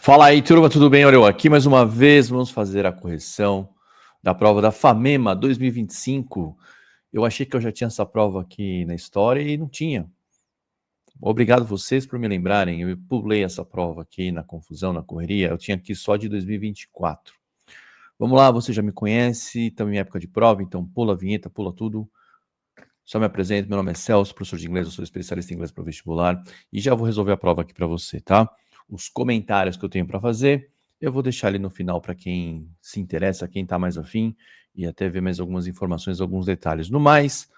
Fala aí, turma, tudo bem? Olha eu aqui mais uma vez, vamos fazer a correção da prova da FAMEMA 2025. Eu achei que eu já tinha essa prova aqui na história e não tinha. Obrigado vocês por me lembrarem, eu pulei essa prova aqui na confusão, na correria, eu tinha aqui só de 2024. Vamos lá, você já me conhece, estamos em época de prova, então pula a vinheta, pula tudo. Só me apresento, meu nome é Celso, professor de inglês, eu sou especialista em inglês para o vestibular e já vou resolver a prova aqui para você, tá? Os comentários que eu tenho para fazer, eu vou deixar ali no final para quem se interessa, quem está mais afim e até ver mais algumas informações, alguns detalhes. No mais,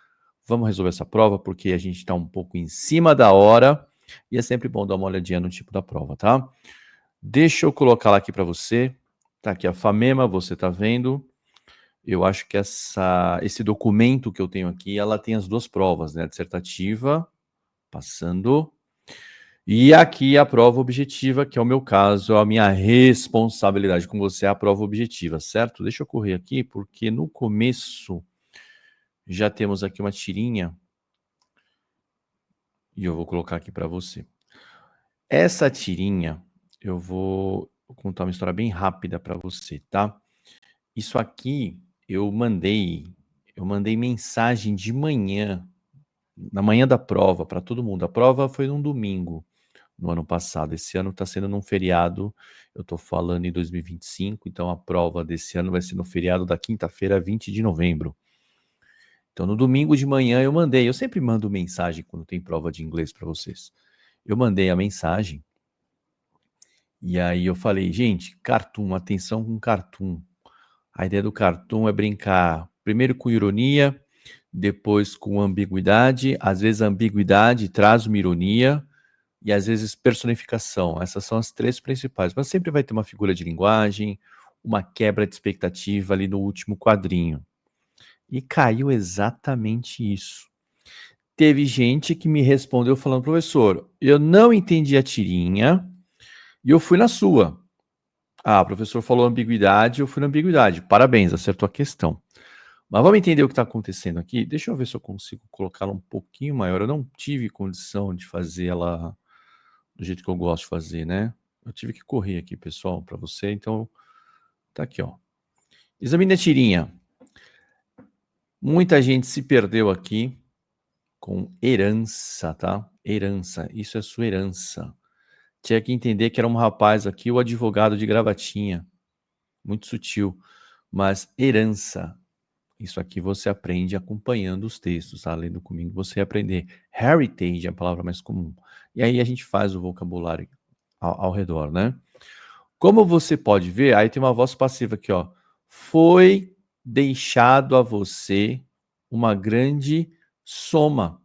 vamos resolver essa prova porque a gente está um pouco em cima da hora e é sempre bom dar uma olhadinha no tipo da prova, tá? Deixa eu colocar lá aqui para você. Tá aqui a FAMEMA, você está vendo. Eu acho que esse documento que eu tenho aqui, ela tem as duas provas, né? A dissertativa, passando, e aqui a prova objetiva, que é o meu caso, a minha responsabilidade com você é a prova objetiva, certo? Deixa eu correr aqui, porque no começo já temos aqui uma tirinha, e eu vou colocar aqui para você. Essa tirinha, eu vou contar uma história bem rápida para você, tá? Isso aqui eu mandei mensagem de manhã, na manhã da prova, para todo mundo. A prova foi num domingo, no ano passado. Esse ano está sendo num feriado, eu estou falando em 2025, então a prova desse ano vai ser no feriado da quinta-feira, 20 de novembro. Então, no domingo de manhã eu sempre mando mensagem quando tem prova de inglês para vocês. Eu mandei a mensagem, e aí eu falei, gente, cartoon, atenção com cartoon. A ideia do cartoon é brincar primeiro com ironia, depois com ambiguidade. Às vezes a ambiguidade traz uma ironia e às vezes personificação. Essas são as três principais. Mas sempre vai ter uma figura de linguagem, uma quebra de expectativa ali no último quadrinho. E caiu exatamente isso. Teve gente que me respondeu falando, professor, eu não entendi a tirinha e eu fui na sua. Ah, o professor falou ambiguidade, eu fui na ambiguidade. Parabéns, acertou a questão. Mas vamos entender o que está acontecendo aqui? Deixa eu ver se eu consigo colocá-la um pouquinho maior. Eu não tive condição de fazer ela do jeito que eu gosto de fazer, né? Eu tive que correr aqui, pessoal, para você. Então, tá aqui, ó. Examine a tirinha. Muita gente se perdeu aqui com herança, tá? Herança. Isso é sua herança. Tinha que entender que era um rapaz aqui, o advogado de gravatinha. Muito sutil. Mas herança. Isso aqui você aprende acompanhando os textos, tá? Lendo comigo, você vai aprender. Heritage é a palavra mais comum. E aí a gente faz o vocabulário ao redor, né? Como você pode ver, aí tem uma voz passiva aqui, ó. Foi deixado a você uma grande soma.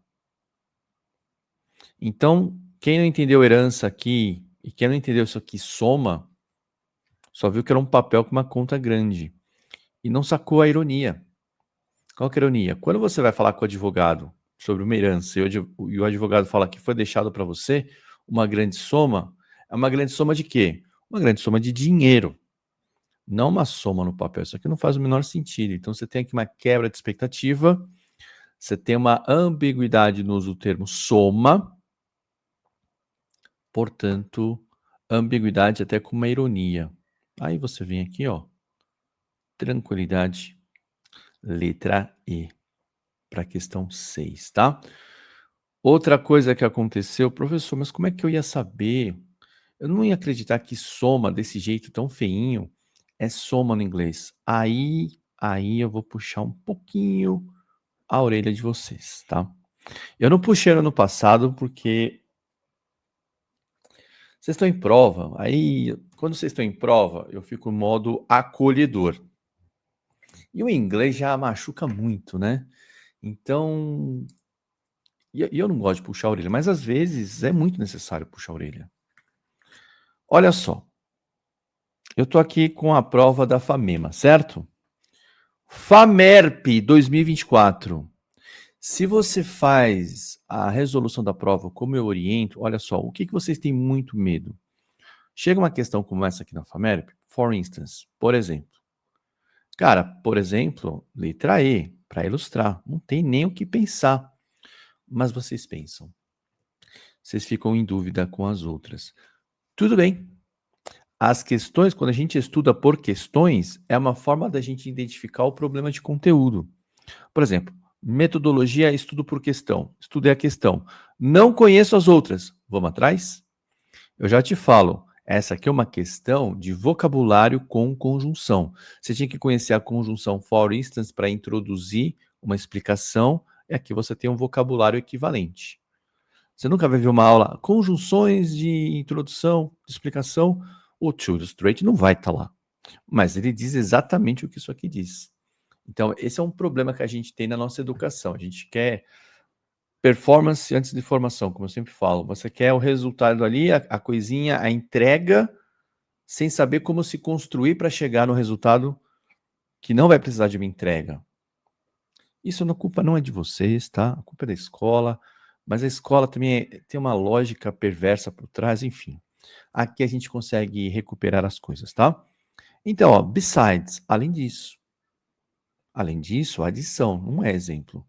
Então, quem não entendeu herança aqui e quem não entendeu isso aqui, soma, só viu que era um papel com uma conta grande e não sacou a ironia. Qual que é a ironia? Quando você vai falar com o advogado sobre uma herança e o advogado fala que foi deixado para você uma grande soma, é uma grande soma de quê? Uma grande soma de dinheiro, não uma soma no papel. Isso aqui não faz o menor sentido. Então você tem aqui uma quebra de expectativa, você tem uma ambiguidade no uso do termo soma, portanto, ambiguidade até com uma ironia. Aí você vem aqui, ó, tranquilidade, letra E, para a questão 6, tá? Outra coisa que aconteceu, professor, mas como é que eu ia saber? Eu não ia acreditar que soma desse jeito tão feinho é soma no inglês. Aí eu vou puxar um pouquinho a orelha de vocês, tá? Eu não puxei no ano passado porque vocês estão em prova. Aí, quando vocês estão em prova, eu fico no modo acolhedor. E o inglês já machuca muito, né? Então, e eu não gosto de puxar a orelha, mas às vezes é muito necessário puxar a orelha. Olha só, eu tô aqui com a prova da FAMEMA, certo? FAMERP 2024. Se você faz a resolução da prova como eu oriento, olha só, o que vocês têm muito medo? Chega uma questão como essa aqui na FAMERP, for instance, por exemplo. Cara, por exemplo, letra E, para ilustrar, não tem nem o que pensar. Mas vocês pensam. Vocês ficam em dúvida com as outras. Tudo bem. As questões, quando a gente estuda por questões, é uma forma da gente identificar o problema de conteúdo. Por exemplo, metodologia é estudo por questão. Estudei a questão. Não conheço as outras. Vamos atrás? Eu já te falo. Essa aqui é uma questão de vocabulário com conjunção. Você tinha que conhecer a conjunção for instance para introduzir uma explicação, e aqui você tem um vocabulário equivalente. Você nunca vai ver uma aula, conjunções de introdução, de explicação, o to illustrate não vai estar lá. Mas ele diz exatamente o que isso aqui diz. Então, esse é um problema que a gente tem na nossa educação. A gente quer performance antes de formação, como eu sempre falo. Você quer o resultado ali, a coisinha, a entrega, sem saber como se construir para chegar no resultado que não vai precisar de uma entrega. Isso a culpa não é de vocês, tá? A culpa é da escola, mas a escola também tem uma lógica perversa por trás, enfim. Aqui a gente consegue recuperar as coisas, tá? Então, ó, besides, além disso, adição, um exemplo.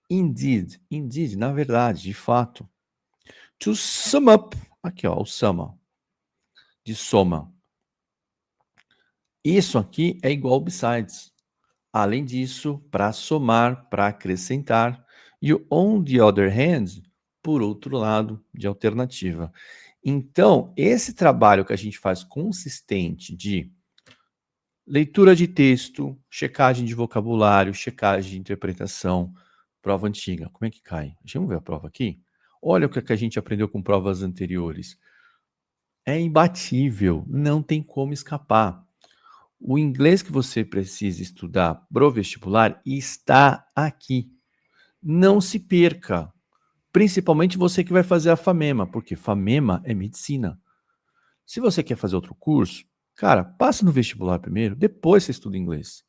Indeed, na verdade, de fato. To sum up, aqui ó, o suma, de soma. Isso aqui é igual ao besides. Além disso, para somar, para acrescentar. E o on the other hand, por outro lado, de alternativa. Então, esse trabalho que a gente faz consistente de leitura de texto, checagem de vocabulário, checagem de interpretação, prova antiga. Como é que cai? Vamos ver a prova aqui? Olha o que a gente aprendeu com provas anteriores. É imbatível, não tem como escapar. O inglês que você precisa estudar pro vestibular está aqui. Não se perca. Principalmente você que vai fazer a FAMEMA, porque FAMEMA é medicina. Se você quer fazer outro curso, cara, passa no vestibular primeiro, depois você estuda inglês.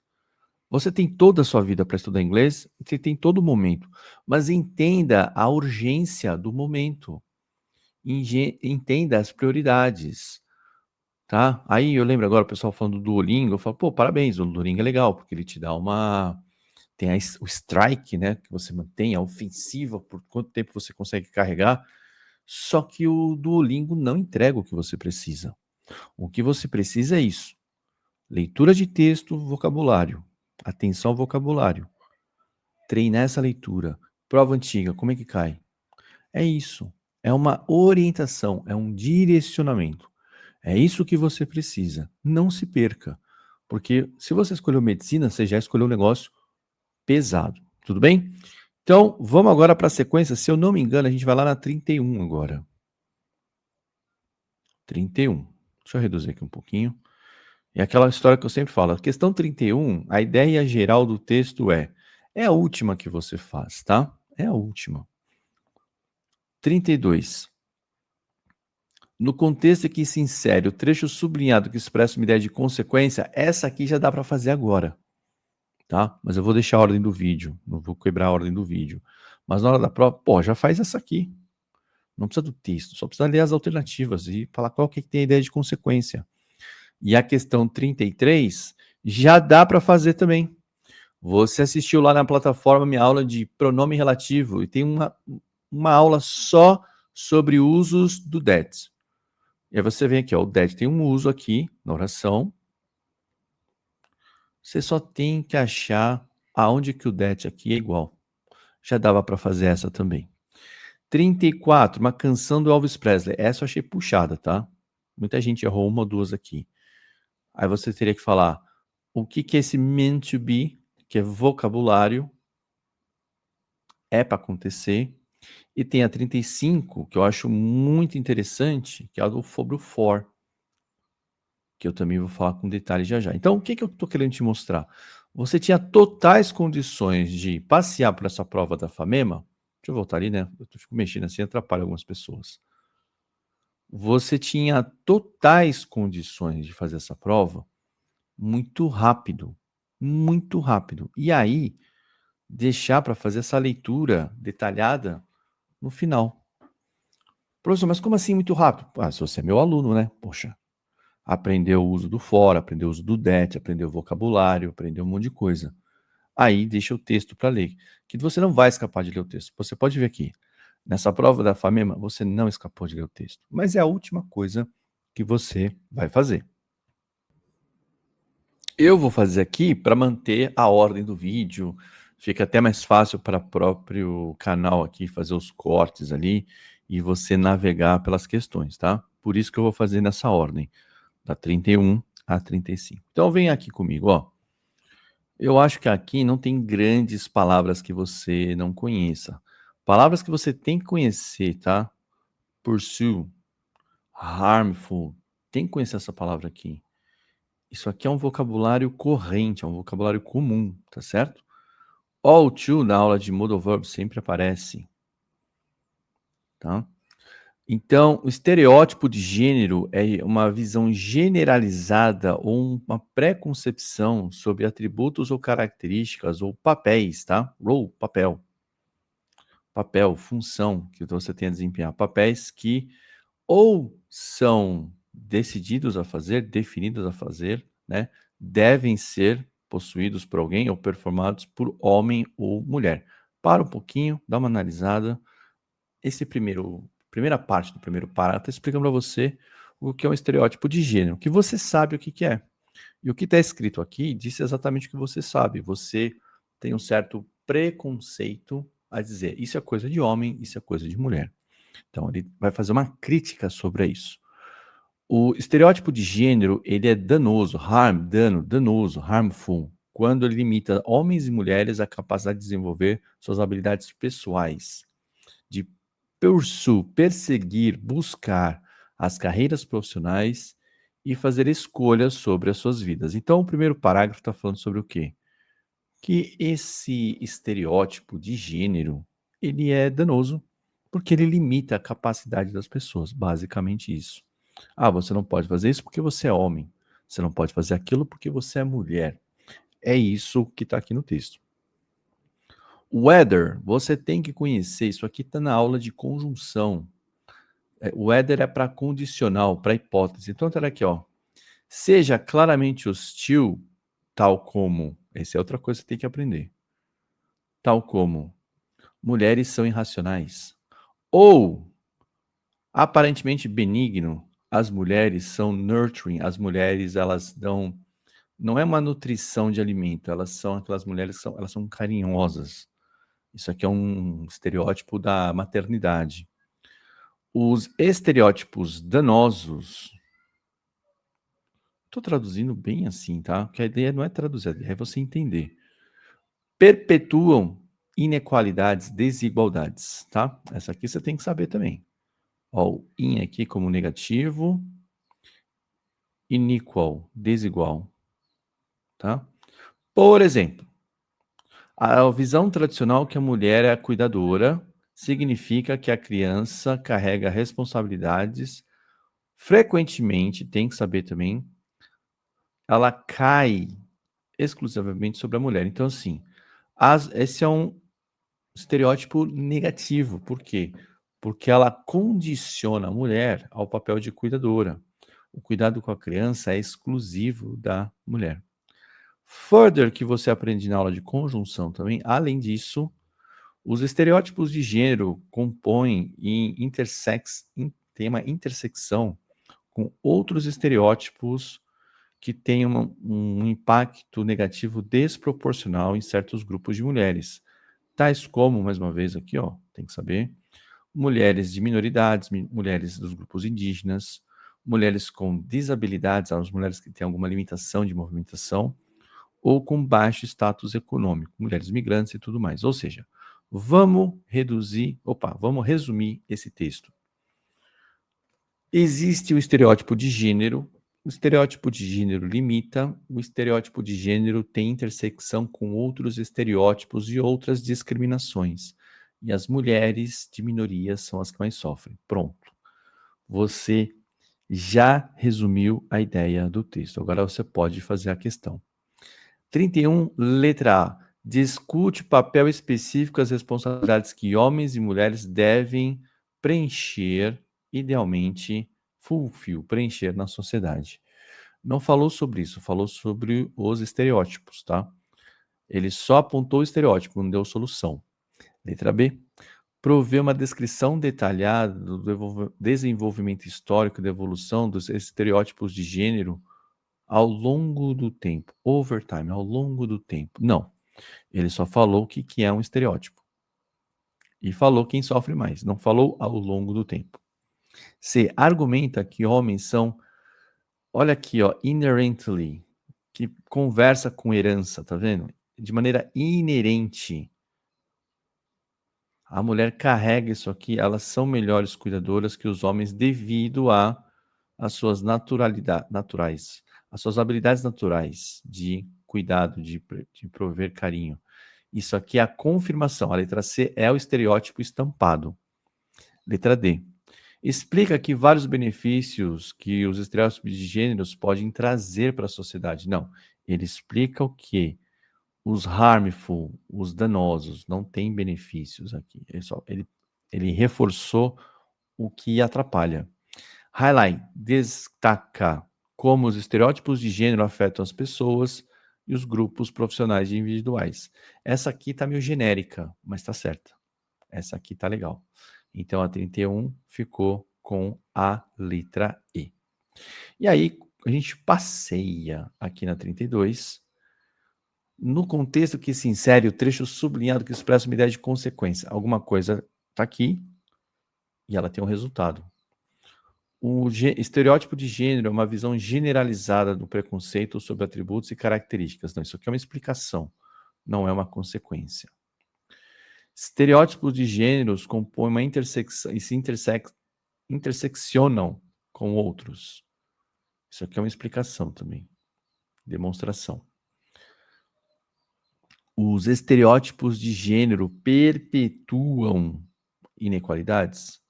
Você tem toda a sua vida para estudar inglês, você tem todo o momento, mas entenda a urgência do momento. Entenda as prioridades, tá? Aí eu lembro agora o pessoal falando do Duolingo, eu falo, pô, parabéns, o Duolingo é legal, porque ele te dá tem o strike, né, que você mantém, a ofensiva, por quanto tempo você consegue carregar, só que o Duolingo não entrega o que você precisa. O que você precisa é isso, leitura de texto, vocabulário, atenção ao vocabulário, treinar essa leitura. Prova antiga, como é que cai? É isso, é uma orientação, é um direcionamento. É isso que você precisa. Não se perca. Porque se você escolheu medicina, você já escolheu um negócio pesado. Tudo bem? Então, vamos agora para a sequência. Se eu não me engano, a gente vai lá na 31 agora. 31. Deixa eu reduzir aqui um pouquinho. É aquela história que eu sempre falo. A questão 31, a ideia geral do texto é a última que você faz, tá? É a última. 32. No contexto em que se insere o trecho sublinhado que expressa uma ideia de consequência, essa aqui já dá para fazer agora, tá? Mas eu vou deixar a ordem do vídeo, não vou quebrar a ordem do vídeo. Mas na hora da prova, pô, já faz essa aqui. Não precisa do texto, só precisa ler as alternativas e falar qual que tem a ideia de consequência. E a questão 33 já dá para fazer também. Você assistiu lá na plataforma minha aula de pronome relativo e tem uma aula só sobre usos do that. E aí você vem aqui, ó, o that tem um uso aqui na oração. Você só tem que achar aonde que o that aqui é igual. Já dava para fazer essa também. 34, uma canção do Elvis Presley. Essa eu achei puxada, tá? Muita gente errou uma ou duas aqui. Aí você teria que falar o que que é esse meant to be, que é vocabulário, é para acontecer. E tem a 35, que eu acho muito interessante, que é a do sobre o for, que eu também vou falar com detalhes já já. Então, o que que eu estou querendo te mostrar? Você tinha totais condições de passear por essa prova da FAMEMA. Deixa eu voltar ali, né? Eu fico mexendo assim, atrapalha algumas pessoas. Você tinha totais condições de fazer essa prova muito rápido, muito rápido. E aí, deixar para fazer essa leitura detalhada no final. Professor, mas como assim muito rápido? Ah, se você é meu aluno, né? Poxa, aprendeu o uso do for, aprendeu o uso do that, aprendeu o vocabulário, aprendeu um monte de coisa. Aí deixa o texto para ler, que você não vai escapar de ler o texto. Você pode ver aqui, nessa prova da FAMEMA, você não escapou de ler o texto, mas é a última coisa que você vai fazer. Eu vou fazer aqui para manter a ordem do vídeo, fica até mais fácil para o próprio canal aqui fazer os cortes ali e você navegar pelas questões, tá? Por isso que eu vou fazer nessa ordem, da 31 a 35. Então vem aqui comigo, ó. Eu acho que aqui não tem grandes palavras que você não conheça. Palavras que você tem que conhecer, tá? Pursue, harmful, tem que conhecer essa palavra aqui. Isso aqui é um vocabulário corrente, é um vocabulário comum, tá certo? All to na aula de modal verb sempre aparece, tá? Então, o estereótipo de gênero é uma visão generalizada ou uma preconcepção sobre atributos ou características ou papéis, tá? Role, papel. Papel, função que você tem a desempenhar. Papéis que ou são decididos a fazer, definidos a fazer, né? Devem ser possuídos por alguém ou performados por homem ou mulher. Para um pouquinho, dá uma analisada. Primeira parte do primeiro parágrafo está explicando para você o que é um estereótipo de gênero, que você sabe o que é. E o que está escrito aqui diz exatamente o que você sabe. Você tem um certo preconceito a dizer isso é coisa de homem, isso é coisa de mulher. Então ele vai fazer uma crítica sobre isso. O estereótipo de gênero, ele é danoso, danoso, harmful, quando ele limita homens e mulheres à capacidade de desenvolver suas habilidades pessoais, de perseguir, buscar as carreiras profissionais e fazer escolhas sobre as suas vidas. Então, o primeiro parágrafo está falando sobre o quê? Que esse estereótipo de gênero, ele é danoso, porque ele limita a capacidade das pessoas, basicamente isso. Ah, você não pode fazer isso porque você é homem. Você não pode fazer aquilo porque você é mulher. É isso que está aqui no texto. Whether, você tem que conhecer, isso aqui está na aula de conjunção. O whether é para condicional, para hipótese. Então, olha aqui, ó. Seja claramente hostil, tal como. Essa é outra coisa que você tem que aprender. Tal como mulheres são irracionais. Ou aparentemente benigno, as mulheres são nurturing, as mulheres elas dão, não é uma nutrição de alimento, elas são aquelas mulheres que elas são carinhosas. Isso aqui é um estereótipo da maternidade. Os estereótipos danosos, estou traduzindo bem assim, tá? Porque a ideia não é traduzir, a ideia é você entender. Perpetuam inequalidades, desigualdades, tá? Essa aqui você tem que saber também. Ó, o in aqui como negativo, inequal, desigual, tá? Por exemplo, a visão tradicional que a mulher é a cuidadora significa que a criança carrega responsabilidades, frequentemente, tem que saber também, ela cai exclusivamente sobre a mulher. Então, assim, esse é um estereótipo negativo. Por quê? Porque ela condiciona a mulher ao papel de cuidadora. O cuidado com a criança é exclusivo da mulher. Further, que você aprende na aula de conjunção também, além disso, os estereótipos de gênero compõem e tem uma intersecção com outros estereótipos que têm um impacto negativo desproporcional em certos grupos de mulheres, tais como, mais uma vez aqui, ó, tem que saber, mulheres de minoridades, mulheres dos grupos indígenas, mulheres com desabilidades, as mulheres que têm alguma limitação de movimentação, ou com baixo status econômico, mulheres migrantes e tudo mais. Ou seja, vamos resumir esse texto. Existe o estereótipo de gênero, o estereótipo de gênero limita, o estereótipo de gênero tem intersecção com outros estereótipos e outras discriminações. E as mulheres de minorias são as que mais sofrem. Pronto. Você já resumiu a ideia do texto. Agora você pode fazer a questão. 31, letra A. Discute papel específico as responsabilidades que homens e mulheres devem preencher, idealmente, preencher na sociedade. Não falou sobre isso, falou sobre os estereótipos, tá? Ele só apontou o estereótipo, não deu solução. Letra B. prover uma descrição detalhada do desenvolvimento histórico da evolução dos estereótipos de gênero ao longo do tempo, over time, ao longo do tempo. Não, ele só falou o que que é um estereótipo. E falou quem sofre mais, não falou ao longo do tempo. C, argumenta que homens são, olha aqui, ó, inherently, que conversa com herança, tá vendo? De maneira inerente. A mulher carrega isso aqui, elas são melhores cuidadoras que os homens devido às suas naturais, às suas habilidades naturais de cuidado, de prover carinho. Isso aqui é a confirmação. A letra C é o estereótipo estampado. Letra D. Explica que vários benefícios que os estereótipos de gêneros podem trazer para a sociedade. Não. Ele explica o que os harmful, os danosos, não têm benefícios aqui. Ele reforçou o que atrapalha. Highlight, destaca como os estereótipos de gênero afetam as pessoas e os grupos profissionais e individuais. Essa aqui está meio genérica, mas está certa. Essa aqui está legal. Então, a 31 ficou com a letra E. E aí, a gente passeia aqui na 32, no contexto que se insere o trecho sublinhado que expressa uma ideia de consequência. Alguma coisa está aqui e ela tem um resultado. O estereótipo de gênero é uma visão generalizada do preconceito sobre atributos e características. Não, isso aqui é uma explicação, não é uma consequência. Estereótipos de gêneros compõem uma intersecção e se interseccionam com outros. Isso aqui é uma explicação também, demonstração. Os estereótipos de gênero perpetuam inequalidades?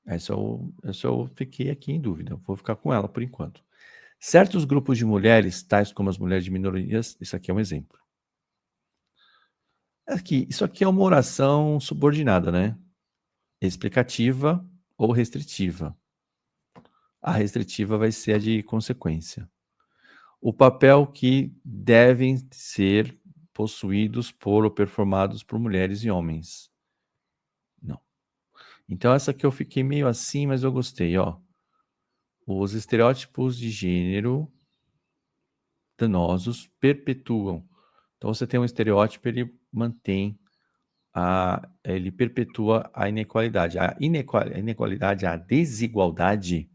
Essa eu fiquei aqui em dúvida, vou ficar com ela por enquanto. Certos grupos de mulheres, tais como as mulheres de minorias, isso aqui é um exemplo. Aqui, isso aqui é uma oração subordinada, né? Explicativa ou restritiva. A restritiva vai ser a de consequência. O papel que devem ser possuídos por ou performados por mulheres e homens. Não. Então essa aqui eu fiquei meio assim, mas eu gostei, ó. Os estereótipos de gênero danosos perpetuam. Então você tem um estereótipo, ele mantém ele perpetua a inequalidade. A inequalidade, a desigualdade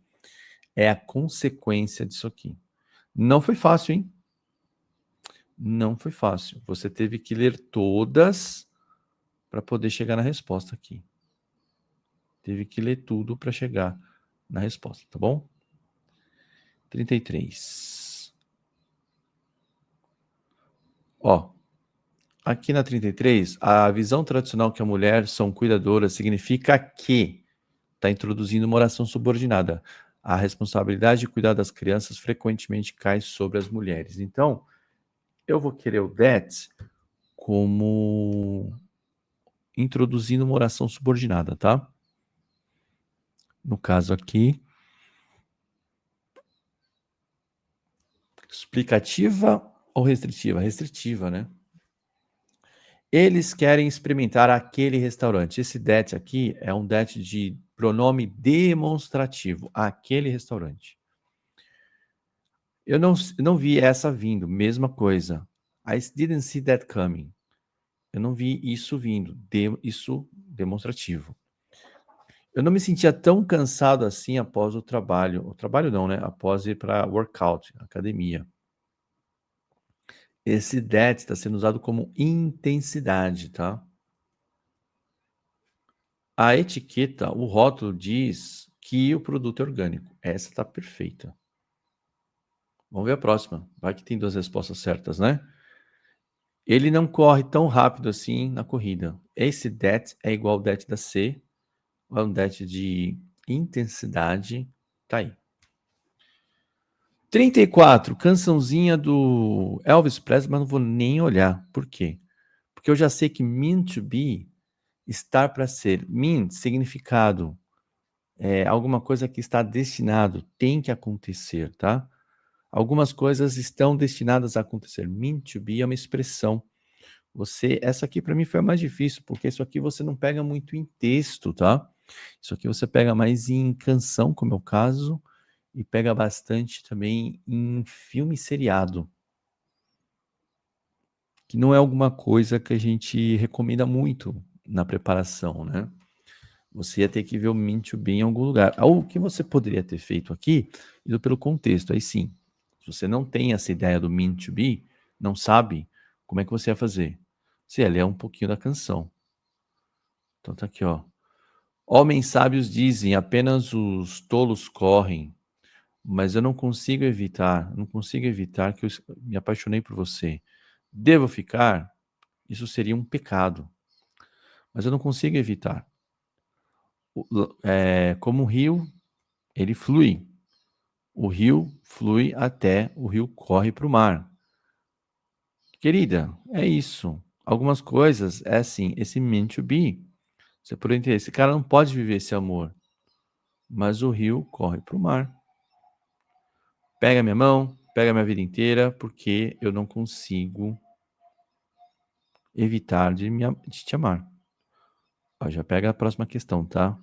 é a consequência disso aqui. Não foi fácil, hein? Não foi fácil. Você teve que ler todas para poder chegar na resposta aqui. Teve que ler tudo para chegar na resposta, tá bom? 33. Ó, aqui na 33, a visão tradicional que a mulher são cuidadoras significa que está introduzindo uma oração subordinada. A responsabilidade de cuidar das crianças frequentemente cai sobre as mulheres. Então, eu vou querer o that como introduzindo uma oração subordinada, tá? No caso aqui, explicativa ou restritiva? Restritiva, né? Eles querem experimentar aquele restaurante. Esse that aqui é um that de pronome demonstrativo. Aquele restaurante. Eu não vi essa vindo. Mesma coisa. I didn't see that coming. Eu não vi isso vindo. Isso demonstrativo. Eu não me sentia tão cansado assim após o trabalho. O trabalho não, né? Após ir para workout, academia. Esse that está sendo usado como intensidade, tá? A etiqueta, o rótulo diz que o produto é orgânico. Essa está perfeita. Vamos ver a próxima. Vai que tem duas respostas certas, né? Ele não corre tão rápido assim na corrida. Esse that é igual ao that da C. É um that de intensidade. Tá aí. 34, cançãozinha do Elvis Presley, mas não vou nem olhar. Por quê? Porque eu já sei que mean to be, estar para ser. Mean, significado. É alguma coisa que está destinado, tem que acontecer, tá? Algumas coisas estão destinadas a acontecer. Mean to be é uma expressão Essa aqui para mim foi a mais difícil, porque isso aqui você não pega muito em texto, tá? Isso aqui você pega mais em canção, como é o caso, e pega bastante também em filme e seriado, que não é alguma coisa que a gente recomenda muito na preparação, né? Você ia ter que ver o Meant to Be em algum lugar. O que você poderia ter feito aqui, indo pelo contexto, aí sim. Se você não tem essa ideia do Meant to Be, não sabe, como é que você ia fazer? Você ia ler um pouquinho da canção. Então tá aqui, ó. Homens sábios dizem, apenas os tolos correm, mas eu não consigo evitar que eu me apaixonei por você. Devo ficar? Isso seria um pecado, mas eu não consigo evitar. Como um rio, ele flui. O rio flui até o rio corre para o mar. Querida, é isso. Algumas coisas é assim, esse meant to be. Você poderia entender, esse cara não pode viver esse amor, mas o rio corre para o mar. Pega minha mão, pega minha vida inteira, porque eu não consigo evitar de te amar. Ó, já pega a próxima questão, tá?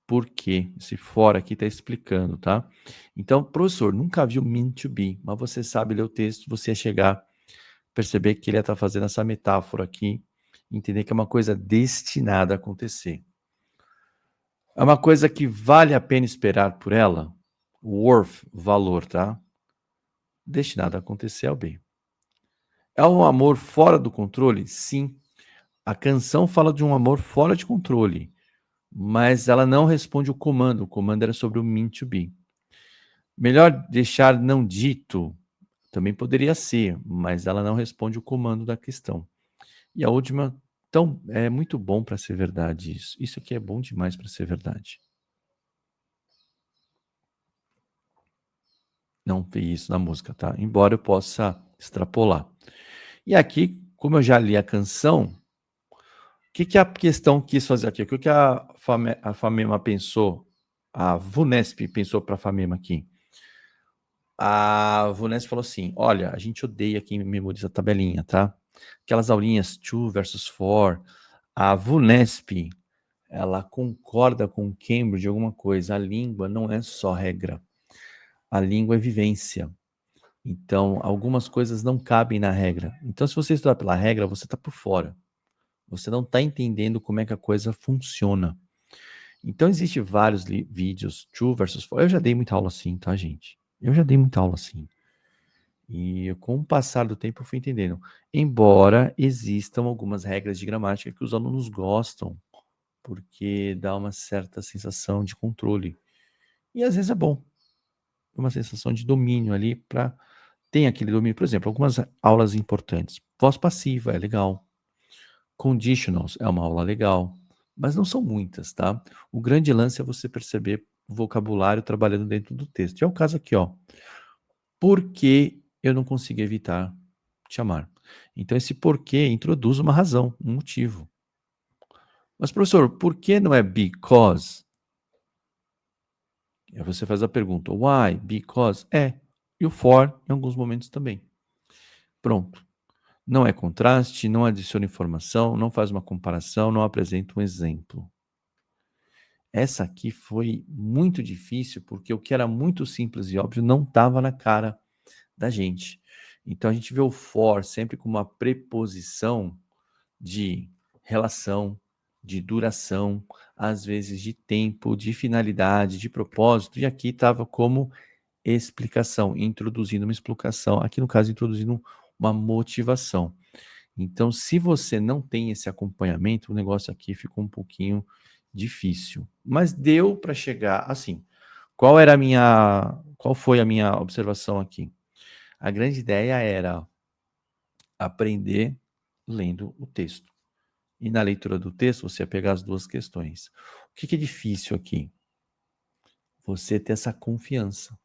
Por quê? Esse fora aqui está explicando, tá? Então, professor, nunca viu meant to be, mas você sabe ler o texto, você ia chegar, perceber que ele ia estar fazendo essa metáfora aqui, entender que é uma coisa destinada a acontecer. É uma coisa que vale a pena esperar por ela, worth, valor, tá? Destinado a acontecer ao bem. É um amor fora do controle? Sim. A canção fala de um amor fora de controle, mas ela não responde o comando era sobre o meant to be. Melhor deixar não dito, também poderia ser, mas ela não responde o comando da questão. E a última, então, é muito bom para ser verdade isso. Isso aqui é bom demais para ser verdade. Não tem isso na música, tá? Embora eu possa extrapolar. E aqui, como eu já li a canção, o que, que a questão quis fazer aqui? O que, que a Famema pensou? A VUNESP pensou para a Famema aqui? A VUNESP falou assim: olha, a gente odeia quem memoriza a tabelinha, tá? Aquelas aulinhas 2 versus 4. A VUNESP, ela concorda com Cambridge alguma coisa. A língua não é só regra. A língua é vivência. Então, algumas coisas não cabem na regra. Então, se você estudar pela regra, você está por fora. Você não está entendendo como é que a coisa funciona. Então, existe vários vídeos, 2 versus 4. Eu já dei muita aula assim, tá, gente? Eu já dei muita aula assim. E com o passar do tempo eu fui entendendo. Embora existam algumas regras de gramática que os alunos gostam, porque dá uma certa sensação de controle. E às vezes é bom. Uma sensação de domínio ali para tem aquele domínio, por exemplo, algumas aulas importantes. Voz passiva é legal. Conditionals é uma aula legal, mas não são muitas, tá? O grande lance é você perceber o vocabulário trabalhando dentro do texto. E é o caso aqui, ó. Por que eu não consigo evitar te amar? Então, esse porquê introduz uma razão, um motivo. Mas, professor, por que não é because? Aí você faz a pergunta, why? Because? E o for em alguns momentos também. Pronto. Não é contraste, não adiciona informação, não faz uma comparação, não apresenta um exemplo. Essa aqui foi muito difícil, porque o que era muito simples e óbvio não estava na cara da gente. Então a gente vê o for sempre como uma preposição de relação, de duração, às vezes de tempo, de finalidade, de propósito, e aqui estava como explicação, introduzindo uma explicação, aqui no caso introduzindo uma motivação. Então, se você não tem esse acompanhamento, o negócio aqui ficou um pouquinho difícil. Mas deu para chegar assim. Qual foi a minha observação aqui? A grande ideia era aprender lendo o texto. E na leitura do texto, você ia pegar as duas questões. O que é difícil aqui? Você ter essa confiança,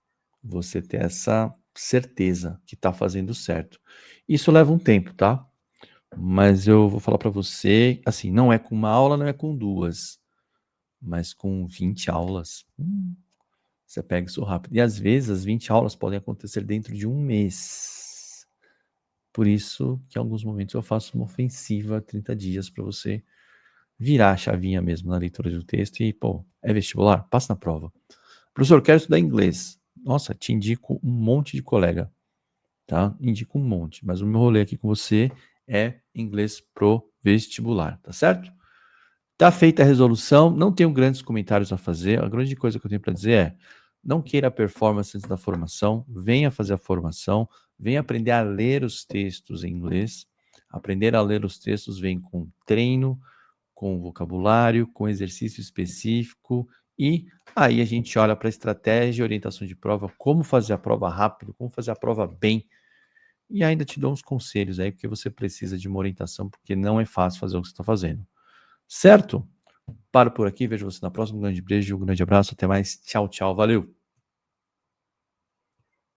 você ter essa certeza que está fazendo certo. Isso leva um tempo, tá? Mas eu vou falar para você, assim, não é com uma aula, não é com duas, mas com 20 aulas, você pega isso rápido. E às vezes as 20 aulas podem acontecer dentro de um mês. Por isso que em alguns momentos eu faço uma ofensiva 30 dias para você virar a chavinha mesmo na leitura do texto e, pô, é vestibular? Passa na prova. Professor, quero estudar inglês. Nossa, te indico um monte de colega, tá? Indico um monte, mas o meu rolê aqui com você é inglês pro vestibular, tá certo? Tá feita a resolução, não tenho grandes comentários a fazer. A grande coisa que eu tenho para dizer é: não queira a performance antes da formação, venha fazer a formação, venha aprender a ler os textos em inglês. Aprender a ler os textos vem com treino, com vocabulário, com exercício específico e aí a gente olha para a estratégia, orientação de prova, como fazer a prova rápido, como fazer a prova bem e ainda te dou uns conselhos aí, porque você precisa de uma orientação, porque não é fácil fazer o que você está fazendo. Certo? Paro por aqui, vejo você na próxima. Um grande beijo, um grande abraço, até mais. Tchau, tchau, valeu!